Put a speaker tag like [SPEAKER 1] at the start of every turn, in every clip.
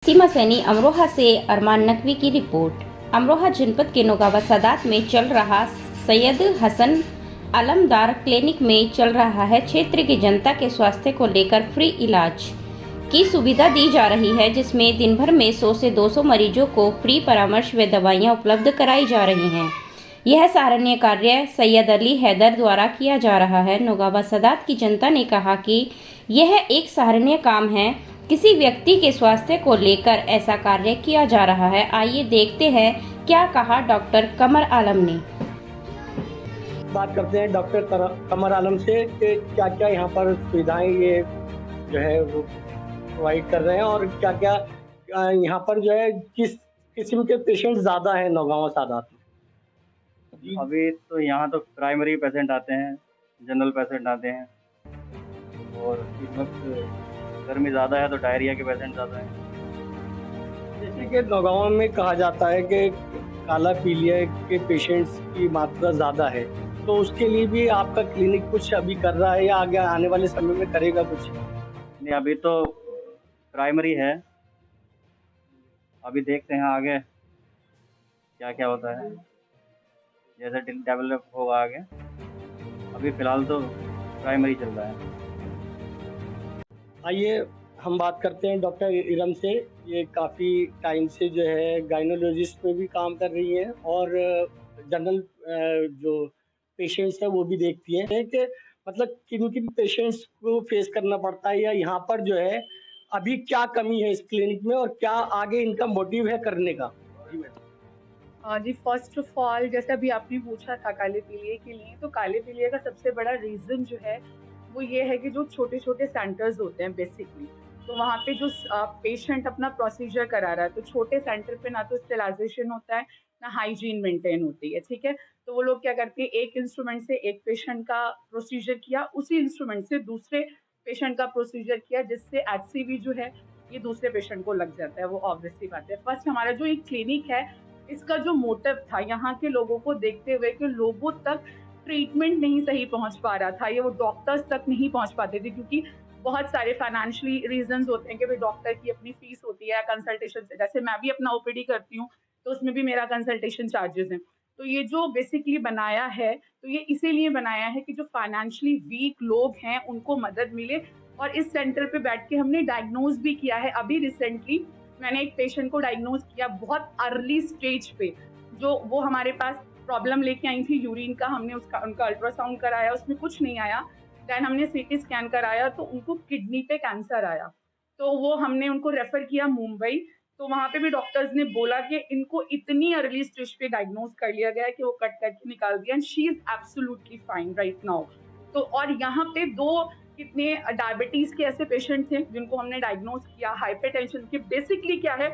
[SPEAKER 1] सीमा सैनी, अमरोहा से अरमान नकवी की रिपोर्ट। अमरोहा जनपद के नौगावा सादात में चल रहा सैयद हसन अलमदार क्लिनिक में चल रहा है क्षेत्र की जनता के स्वास्थ्य को लेकर फ्री इलाज की सुविधा दी जा रही है, जिसमें दिन भर में 100 से 200 मरीजों को फ्री परामर्श व दवाइयां उपलब्ध कराई जा रही हैं। यह सराहनीय कार्य सैयद अली हैदर द्वारा किया जा रहा है। नौगावा सादात की जनता ने कहा कि यह एक सराहनीय काम है, किसी व्यक्ति के स्वास्थ्य को लेकर ऐसा कार्य किया जा रहा है। आइए देखते हैं क्या कहा डॉक्टर कमर आलम ने।
[SPEAKER 2] बात करते हैं डॉक्टर कमर आलम से कि क्या क्या यहाँ पर सुविधाएं ये जो है वो प्रोवाइड कर रहे हैं और क्या क्या यहाँ पर जो है किस किस्म के पेशेंट ज़्यादा हैं नौगावा सादात में।
[SPEAKER 3] अभी तो यहाँ तो प्राइमरी पेशेंट आते हैं, जनरल पेशेंट आते हैं, और इस वक्त गर्मी ज़्यादा है तो डायरिया के पेशेंट ज़्यादा हैं।
[SPEAKER 2] जैसे कि नौगावा में कहा जाता है कि काला पीलिया के पेशेंट्स की मात्रा ज़्यादा है, तो उसके लिए भी आपका क्लिनिक कुछ अभी कर रहा है या आगे आने वाले समय में करेगा कुछ?
[SPEAKER 3] नहीं, अभी तो प्राइमरी है, अभी देखते हैं आगे क्या क्या होता है, जैसे डेवलप होगा आगे। अभी फ़िलहाल तो प्राइमरी चल रहा है।
[SPEAKER 2] आइए हम बात करते हैं डॉक्टर इरम से। ये काफ़ी टाइम से जो है गायनोलॉजिस्ट में भी काम कर रही हैं और जनरल जो पेशेंट्स हैं वो भी देखती हैं कि मतलब किन किन पेशेंट्स को फेस करना पड़ता है या यहाँ पर जो है अभी क्या कमी है इस क्लिनिक में और क्या आगे इनका मोटिव है करने का।
[SPEAKER 4] जी, फर्स्ट ऑफ ऑल जैसे अभी आपने पूछा था काले पीलिए के लिए, तो काले पीलिए का सबसे बड़ा रीज़न जो है वो ये है कि जो छोटे-छोटे सेंटर्स होते हैं बेसिकली, तो वहाँ पे जो पेशेंट अपना प्रोसीजर करा रहा है, तो छोटे सेंटर पे ना तो स्टेरिलाइज़ेशन होता है, ना हाइजीन मेंटेन होती है, ठीक है? तो वो लोग क्या करते हैं, एक इंस्ट्रूमेंट से एक पेशेंट का प्रोसीजर किया, उसी इंस्ट्रूमेंट से दूसरे पेशेंट का प्रोसीजर किया, जिससे एचसीवी जो है ये दूसरे पेशेंट को लग जाता है, वो ऑब्वियस सी बात है। फर्स्ट हमारा जो एक क्लिनिक है, इसका जो मोटिव था यहाँ के लोगों को देखते हुए कि लोगों तक ट्रीटमेंट नहीं सही पहुंच पा रहा था, या वो डॉक्टर्स तक नहीं पहुंच पाते थे, क्योंकि बहुत सारे फाइनेंशियली रीजंस होते हैं कि भाई डॉक्टर की अपनी फीस होती है कंसल्टेशन से। जैसे मैं भी अपना ओपीडी करती हूँ, तो उसमें भी मेरा कंसल्टेशन चार्जेस हैं। तो ये जो बेसिकली बनाया है, तो ये इसीलिए बनाया है कि जो फाइनेंशियली वीक लोग हैं उनको मदद मिले। और इस सेंटर पे बैठ के हमने डायग्नोज भी किया है। अभी रिसेंटली मैंने एक पेशेंट को डायग्नोज किया बहुत अर्ली स्टेज पे, जो वो हमारे पास प्रॉब्लम लेके आई थी यूरिन का। हमने उनका अल्ट्रासाउंड कराया, उसमें कुछ नहीं आया। देन हमने सीटी स्कैन कराया तो उनको किडनी पे कैंसर आया, तो वो हमने उनको रेफर किया मुंबई। तो वहाँ पे भी डॉक्टर्स ने बोला कि इनको इतनी अर्ली स्टेज पे डायग्नोज कर लिया गया है कि वो कट करके निकाल दिया, and she is absolutely fine right now. तो और यहाँ पे दो कितने डायबिटीज के ऐसे पेशेंट थे जिनको हमने डायग्नोज किया, हाइपरटेंशन के। बेसिकली क्या है,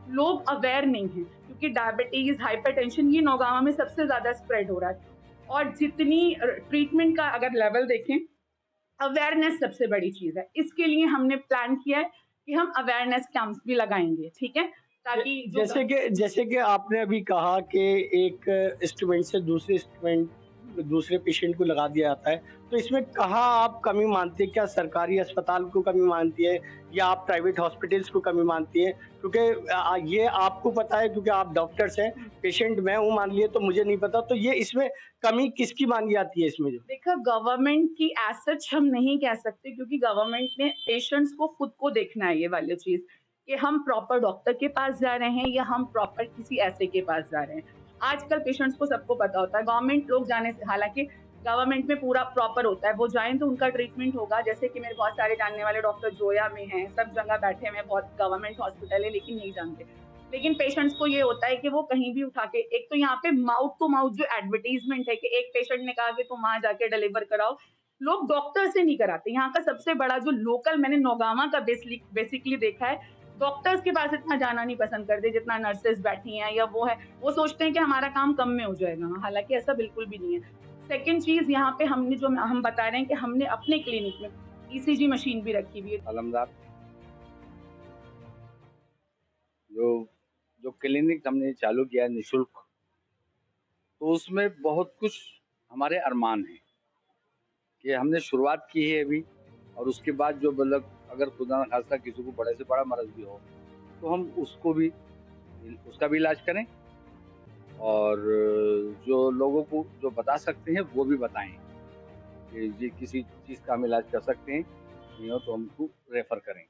[SPEAKER 4] लोग अवेयर नहीं है, क्योंकि डायबिटीज हाइपरटेंशन ये नौगावा में सबसे ज्यादा स्प्रेड हो रहा है। और जितनी ट्रीटमेंट का अगर लेवल देखें, अवेयरनेस सबसे बड़ी चीज है। इसके लिए हमने प्लान किया है कि हम अवेयरनेस कैंप्स भी लगाएंगे, ठीक है, ताकि
[SPEAKER 2] जैसे कि आपने अभी कहा कि एक इंस्ट्रूमेंट से दूसरे पेशेंट को लगा दिया जाता है, तो इसमें कहाँ आप कमी मानती है? क्या सरकारी अस्पताल को कमी मानती है या आप प्राइवेट हॉस्पिटल्स को कमी मानती है? क्योंकि ये आपको पता है क्योंकि आप डॉक्टर्स हैं, पेशेंट मैं हूँ मान लिए, तो मुझे नहीं पता। तो ये इसमें कमी किसकी मानी जाती है इसमें? जो
[SPEAKER 4] देखा, गवर्नमेंट की एज सच हम नहीं कह सकते, क्योंकि गवर्नमेंट ने पेशेंट्स को खुद को देखना है ये वाली चीज, कि हम प्रॉपर डॉक्टर के पास जा रहे हैं या हम प्रॉपर किसी ऐसे के पास जा रहे हैं। आजकल पेशेंट्स को सबको पता होता है, गवर्नमेंट लोग जाने से, हालांकि गवर्नमेंट में पूरा प्रॉपर होता है, वो जाएं तो उनका ट्रीटमेंट होगा। जैसे कि मेरे बहुत सारे जानने वाले डॉक्टर जोया में हैं, सब जगह बैठे हुए हैं, बहुत गवर्नमेंट हॉस्पिटल है लेकिन नहीं जानते। लेकिन पेशेंट्स को ये होता है कि वो कहीं भी उठा के, एक तो यहाँ पे माउथ टू माउथ जो एडवर्टीजमेंट है कि एक पेशेंट ने कहा कि तुम वहां जाके डिलीवर कराओ, लोग डॉक्टर से नहीं कराते। यहाँ का सबसे बड़ा जो लोकल मैंने नौगावा का बेसिकली देखा है, डॉक्टर्स के पास इतना जाना नहीं पसंद करते जितना नर्सेस बैठी हैं या वो है। वो सोचते हैं कि हमारा काम कम में हो जाएगा, हालांकि ऐसा बिल्कुल भी नहीं है। सेकेंड चीज, यहाँ पे हमने जो हम बता रहे हैं कि हमने अपने क्लिनिक में ईसीजी मशीन भी रखी हुई है।
[SPEAKER 5] अलमदार जो जो क्लिनिक हमने चालू किया है निःशुल्क, तो उसमें बहुत कुछ हमारे अरमान हैं कि हमने शुरुआत की है अभी। और उसके बाद जो मतलब अगर खुदा न खास्ता किसी को बड़े से बड़ा मर्ज भी हो तो हम उसका भी इलाज करें, और जो लोगों को जो बता सकते हैं वो भी बताएं कि ये किसी चीज़ का हम इलाज कर सकते हैं, नहीं हो तो हमको रेफर करें।